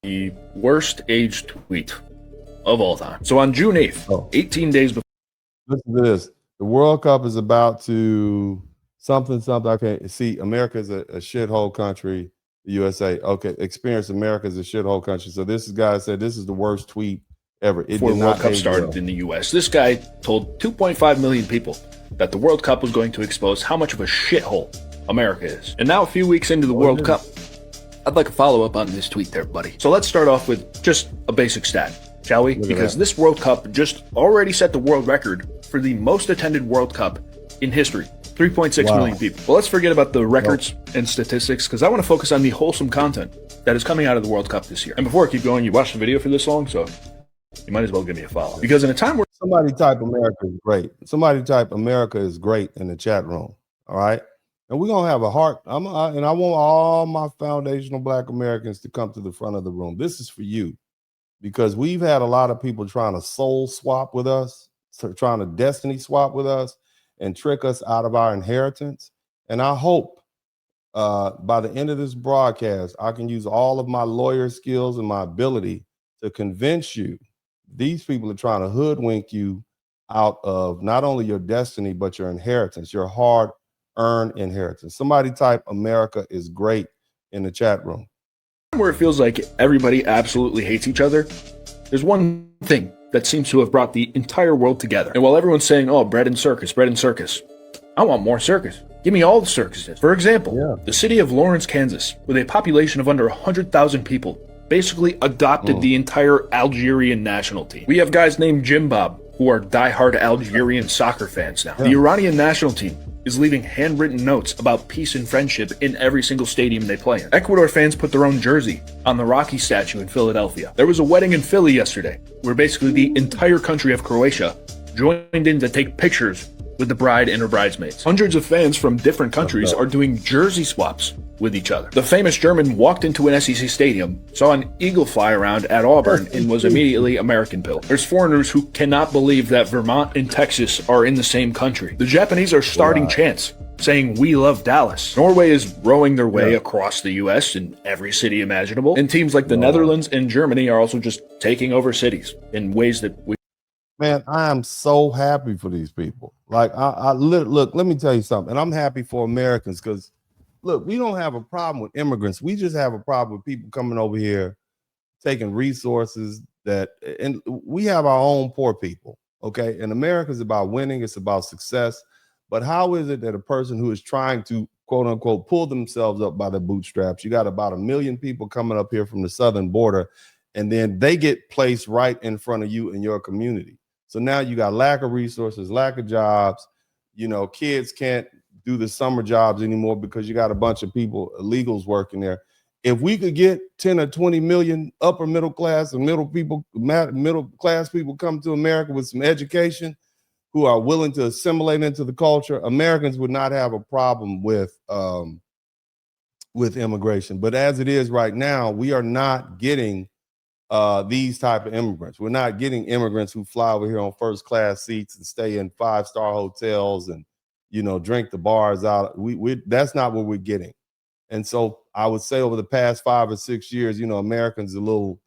the worst age tweet of all time. So on June 8th, 18 days before. Listen to this. The World Cup is about to something. I can't see. America is a shithole country. The USA. Okay. Experience America is a shithole country. So this guy said this is the worst tweet ever. Before the World Cup started in the US, this guy told 2.5 million people that the World Cup was going to expose how much of a shithole America is. And now a few weeks into the World Cup, I'd like a follow-up on this tweet there, buddy. So let's start off with just a basic stat, shall we? Because this World Cup just already set the world record for the most attended World Cup in history. 3.6 million people. Well, let's forget about the records and statistics, because I want to focus on the wholesome content that is coming out of the World Cup this year. And before I keep going, you watched the video for this long, so you might as well give me a follow. Because in a time where somebody type America is great. Somebody type America is great in the chat room. All right. And we're going to have a heart. And I want all my foundational Black Americans to come to the front of the room. This is for you, because we've had a lot of people trying to soul swap with us, trying to destiny swap with us and trick us out of our inheritance. And I hope by the end of this broadcast, I can use all of my lawyer skills and my ability to convince you these people are trying to hoodwink you out of not only your destiny, but your inheritance, your hard-earned inheritance. Somebody type America is great in the chat room. Where it feels like everybody absolutely hates each other, there's one thing that seems to have brought the entire world together. And while everyone's saying, oh, bread and circus, I want more circus. Give me all the circuses. For example, the city of Lawrence, Kansas, with a population of under 100,000 people, basically adopted the entire Algerian national team. We have guys named Jim Bob, who are diehard Algerian soccer fans now. The Iranian national team is leaving handwritten notes about peace and friendship in every single stadium they play in. Ecuador fans put their own jersey on the Rocky statue in Philadelphia. There was a wedding in Philly yesterday, where basically the entire country of Croatia joined in to take pictures with the bride and her bridesmaids. Hundreds of fans from different countries are doing jersey swaps with each other. The famous German walked into an SEC stadium, saw an eagle fly around at Auburn, and was immediately American pilled. There's foreigners who cannot believe that Vermont and Texas are in the same country. The Japanese are starting chants saying, "We love Dallas." Norway is rowing their way across the US in every city imaginable. And teams like the Netherlands and Germany are also just taking over cities in ways that we... Man, I am so happy for these people. Like, look, let me tell you something. And I'm happy for Americans because, look, we don't have a problem with immigrants. We just have a problem with people coming over here, taking resources and we have our own poor people, okay? And America is about winning. It's about success. But how is it that a person who is trying to, quote unquote, pull themselves up by the bootstraps, you got about 1 million people coming up here from the southern border, and then they get placed right in front of you in your community. So now you got lack of resources, lack of jobs. You know, kids can't do the summer jobs anymore because you got a bunch of people, illegals working there. If we could get 10 or 20 million upper middle class and middle class people come to America with some education, who are willing to assimilate into the culture, Americans would not have a problem with immigration. But as it is right now, we are not getting these type of immigrants. We're not getting immigrants who fly over here on first class seats and stay in 5-star hotels and, you know, drink the bars out. That's not what we're getting. And so I would say over the past 5 or 6 years, you know, Americans are a little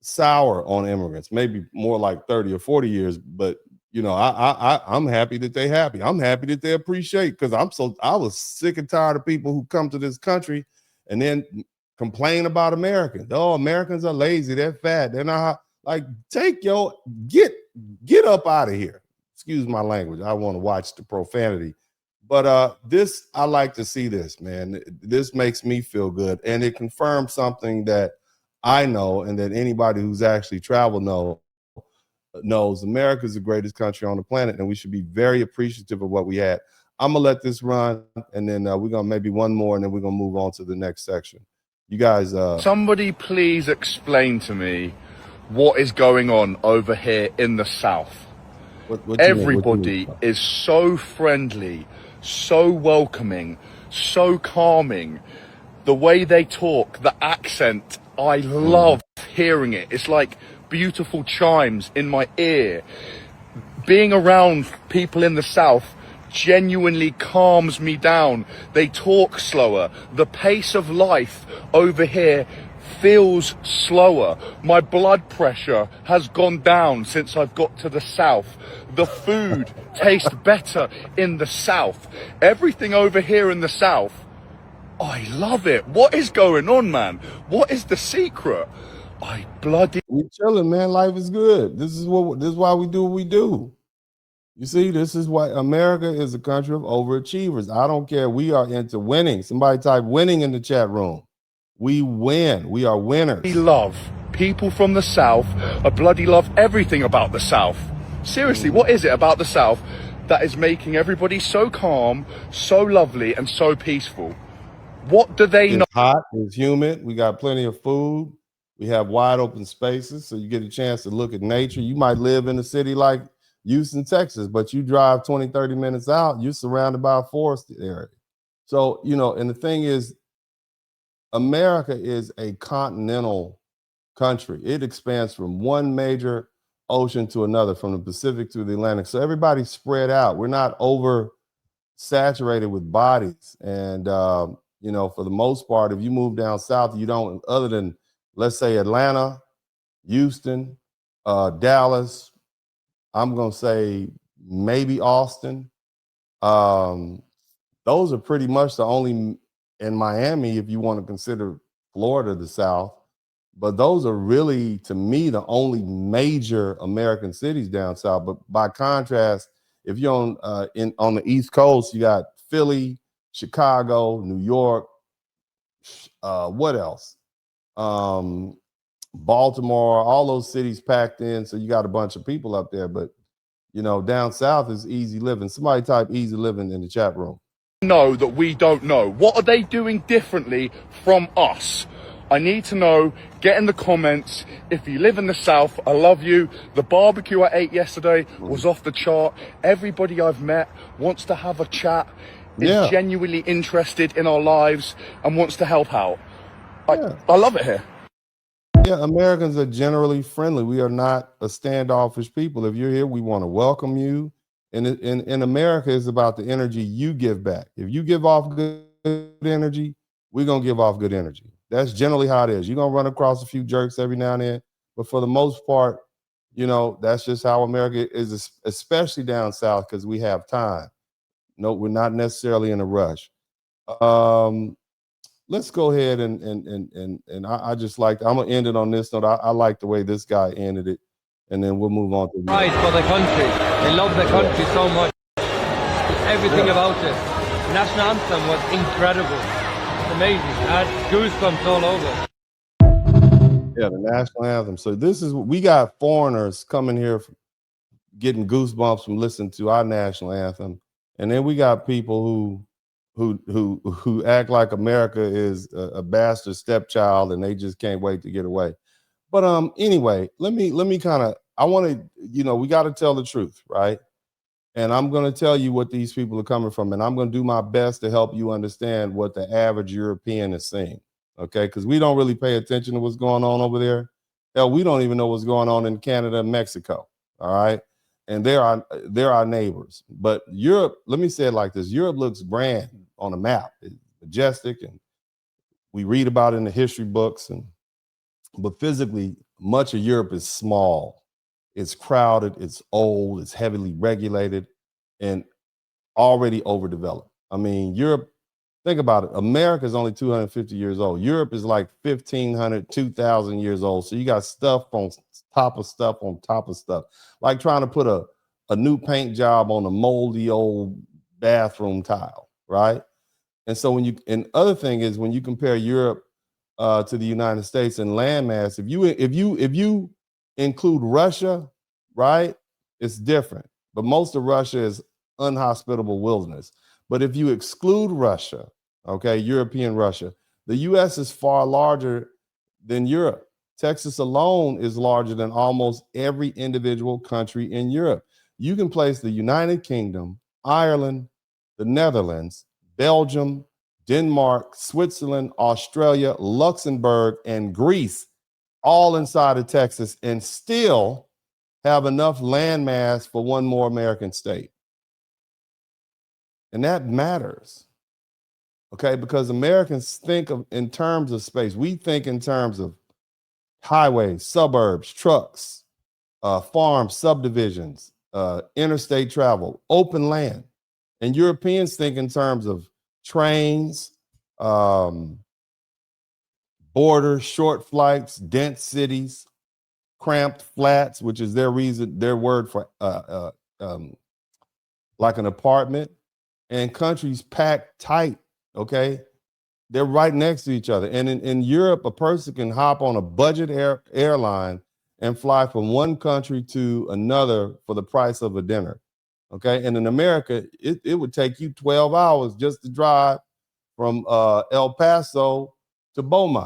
sour on immigrants, maybe more like 30 or 40 years. But, you know, I'm happy that they're happy. I'm happy that they appreciate, because I was sick and tired of people who come to this country and then complain about Americans. Oh, Americans are lazy. They're fat. They're not like, get up out of here. Excuse my language. I want to watch the profanity. But I like to see this, man. This makes me feel good. And it confirms something that I know and that anybody who's actually traveled knows. America is the greatest country on the planet, and we should be very appreciative of what we had. I'm going to let this run, and then we're going to maybe one more, and then we're going to move on to the next section. You guys... Somebody please explain to me what is going on over here in the South. What Everybody is so friendly, so welcoming, so calming. The way they talk, the accent, I love hearing it. It's like beautiful chimes in my ear. Being around people in the South genuinely calms me down. They talk slower. The pace of life over here feels slower. My blood pressure has gone down since I've got to the south. The food tastes better in the south. Everything over here in the south, I love it. What is going on, man? What is the secret? I bloody... We chilling, man. Life is good. This is why we do what we do. You see, this is why America is a country of overachievers. I don't care. We are into winning. Somebody type winning in the chat room. We win. We are winners. love people from the south. I bloody love everything about the south. Seriously, what is it about the south that is making everybody so calm, so lovely, and so peaceful? What do they know? It's hot, it's humid, we got plenty of food, we have wide open spaces, so you get a chance to look at nature. You might live in a city like Houston, Texas, but you drive 20, 30 minutes out, you're surrounded by a forest area. So, you know, and the thing is, America is a continental country. It expands from one major ocean to another, from the Pacific to the Atlantic. So everybody's spread out. We're not over saturated with bodies. And, you know, for the most part, if you move down south, you don't, other than, let's say, Atlanta, Houston, Dallas, I'm going to say maybe Austin. Those are pretty much the only, in Miami, if you want to consider Florida the South. But those are really, to me, the only major American cities down south. But by contrast, if you're on the East Coast, you got Philly, Chicago, New York, what else? Baltimore, all those cities packed in. So you got a bunch of people up there. But, you know, down south is easy living. Somebody type easy living in the chat room. Know that we don't know? What are they doing differently from us? I need to know. Get in the comments. If you live in the south, I love you. The barbecue I ate yesterday was off the chart. Everybody I've met wants to have a chat, is genuinely interested in our lives, and wants to help out. I love it here. Yeah, Americans are generally friendly. We are not a standoffish people. If you're here, we want to welcome you. And in America, it's about the energy you give back. If you give off good energy, we're going to give off good energy. That's generally how it is. You're going to run across a few jerks every now and then. But for the most part, you know, that's just how America is, especially down south, because we have time. No, we're not necessarily in a rush. Let's go ahead and I just like, I'm going to end it on this note. I like the way this guy ended it. And then we'll move on to pride for the country. They love the country so much. Everything about it. The national anthem was incredible. It's amazing. I had goosebumps all over. Yeah, the national anthem. So this is, we got foreigners coming here getting goosebumps from listening to our national anthem. And then we got people who act like America is a bastard stepchild and they just can't wait to get away. But anyway, let me kind of, I want to, you know, we got to tell the truth, right? And I'm going to tell you what these people are coming from, and I'm going to do my best to help you understand what the average European is saying, okay? Because we don't really pay attention to what's going on over there. Hell, we don't even know what's going on in Canada and Mexico, all right? And they're our neighbors. But Europe, let me say it like this: Europe looks grand on a map, it's majestic, and we read about it in the history books, but physically, much of Europe is small. It's crowded, it's old, it's heavily regulated, and already overdeveloped. I mean, Europe, think about it. America is only 250 years old. Europe is like 1,500, 2,000 years old. So you got stuff on top of stuff on top of stuff. Like trying to put a new paint job on a moldy old bathroom tile, right? And so and other thing is, when you compare Europe to the United States in landmass, if you include Russia, right, it's different. But most of Russia is unhospitable wilderness. But if you exclude Russia, okay, European Russia, the U.S. is far larger than Europe. Texas alone is larger than almost every individual country in Europe. You can place the United Kingdom, Ireland, the Netherlands, Belgium, Denmark, Switzerland, Australia, Luxembourg, and Greece all inside of Texas and still have enough land mass for one more American state. And that matters. Okay, because Americans think of in terms of space. We think in terms of highways, suburbs, trucks, farms, subdivisions, interstate travel, open land. And Europeans think in terms of trains, borders, short flights, dense cities, cramped flats, which is their word for like an apartment, and countries packed tight. Okay, they're right next to each other. And in Europe, a person can hop on a budget airline and fly from one country to another for the price of a dinner. Okay, and in America, it would take you 12 hours just to drive from El Paso to Beaumont.